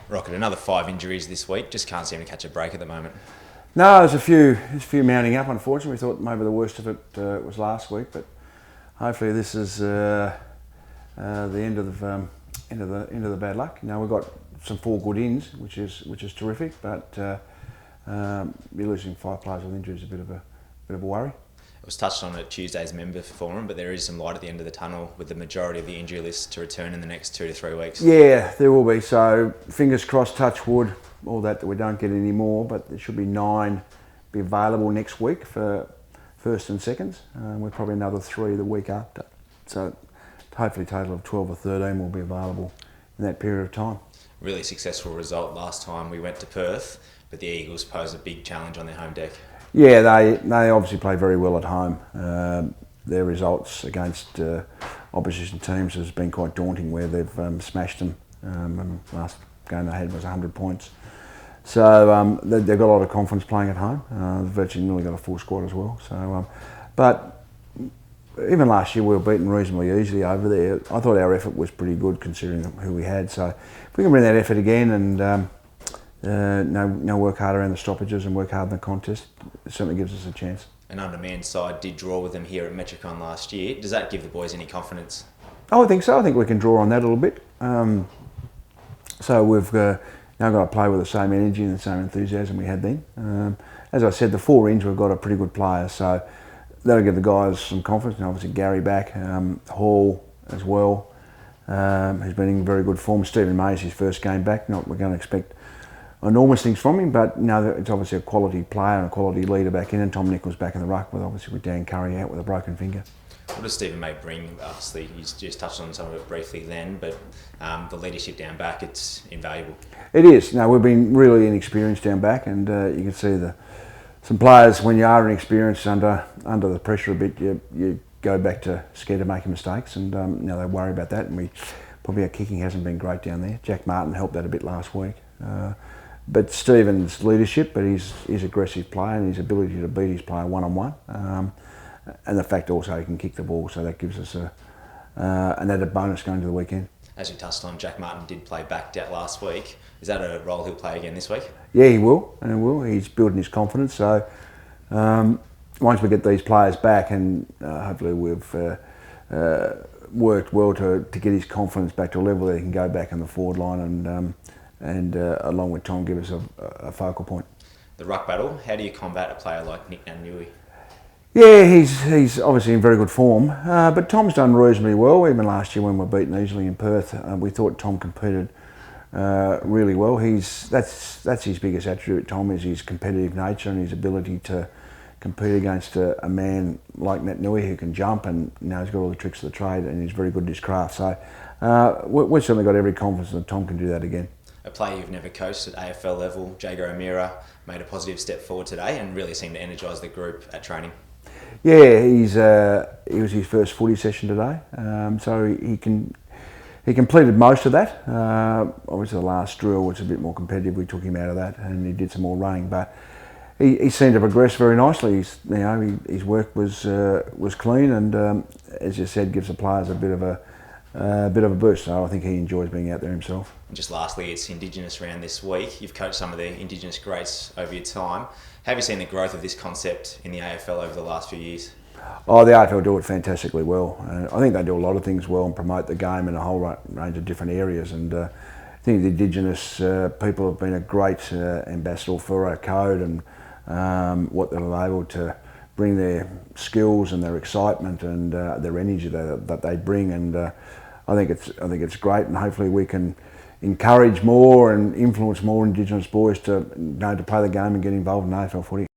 Rocket, another 5 injuries this week. Just can't seem to catch a break at the moment. No, there's a few mounting up. Unfortunately, we thought maybe the worst of it was last week, but hopefully this is the end of the bad luck. You know, we've got some 4 good ins, which is terrific, but you're losing 5 players with injuries is a bit of a worry. It was touched on at Tuesday's member forum, but there is some light at the end of the tunnel with the majority of the injury list to return in the next 2 to 3 weeks. Yeah, there will be. So fingers crossed, touch wood, all that we don't get any more, but there should be 9 be available next week for first and seconds, with probably another 3 the week after. So hopefully a total of 12 or 13 will be available in that period of time. Really successful result last time we went to Perth, but the Eagles pose a big challenge on their home deck. Yeah, they obviously play very well at home. Their results against opposition teams has been quite daunting, where they've smashed them. Last game they had was 100 points. So they've got a lot of confidence playing at home. They've virtually nearly got a full squad as well. So, but even last year we were beaten reasonably easily over there. I thought our effort was pretty good considering who we had. So if we can bring that effort again and work hard around the stoppages and work hard in the contest, it certainly gives us a chance. An undermanned side did draw with them here at Metricon last year. Does that give the boys any confidence? Oh, I think so. I think we can draw on that a little bit. So we've now got to play with the same energy and the same enthusiasm we had then. As I said, the 4 ins we've got a pretty good player, so that'll give the guys some confidence. And obviously Gary back, Hall as well, who's been in very good form. Stephen May's his first game back. Not we're going to expect enormous things from him, but it's obviously a quality player and a quality leader back in, and Tom Nichols back in the ruck, with Dan Curry out with a broken finger. What does Stephen May bring? Obviously, he's just touched on some of it briefly then, but the leadership down back, it's invaluable. It is. No, we've been really inexperienced down back, and you can see some players, when you are inexperienced under the pressure a bit, you go back to scared of making mistakes, and they worry about that, and probably our kicking hasn't been great down there. Jack Martin helped that a bit last week. But Stephen's leadership, but his aggressive play and his ability to beat his player one-on-one, and the fact also he can kick the ball, so that gives us an added bonus going to the weekend. As you touched on, Jack Martin did play backed out last week. Is that a role he'll play again this week? Yeah, he will. He's building his confidence. So once we get these players back, and hopefully we've worked well to get his confidence back to a level that he can go back in the forward line and along with Tom, give us a focal point. The ruck battle, how do you combat a player like Nick Nanui? Yeah, he's obviously in very good form, but Tom's done reasonably well. Even last year when we were beaten easily in Perth, we thought Tom competed really well. That's his biggest attribute, Tom, is his competitive nature and his ability to compete against a man like Nat Nui who can jump and he's got all the tricks of the trade and he's very good at his craft. So we've certainly got every confidence that Tom can do that again. A player you've never coached at AFL level, Jago O'Meara, made a positive step forward today and really seemed to energise the group at training. Yeah, he was his first footy session today, so he completed most of that. Obviously the last drill was a bit more competitive, we took him out of that and he did some more running, but he seemed to progress very nicely. His work was clean and as you said, gives the players a bit of a boost, so I think he enjoys being out there himself. And just lastly, it's Indigenous round this week. You've coached some of the Indigenous greats over your time. Have you seen the growth of this concept in the AFL over the last few years? Oh, the AFL do it fantastically well. I think they do a lot of things well and promote the game in a whole range of different areas. And I think the Indigenous people have been a great ambassador for our code and what they're able to bring their skills and their excitement and their energy that they bring. And I think it's great, and hopefully we can encourage more and influence more Indigenous boys to play the game and get involved in AFL footy.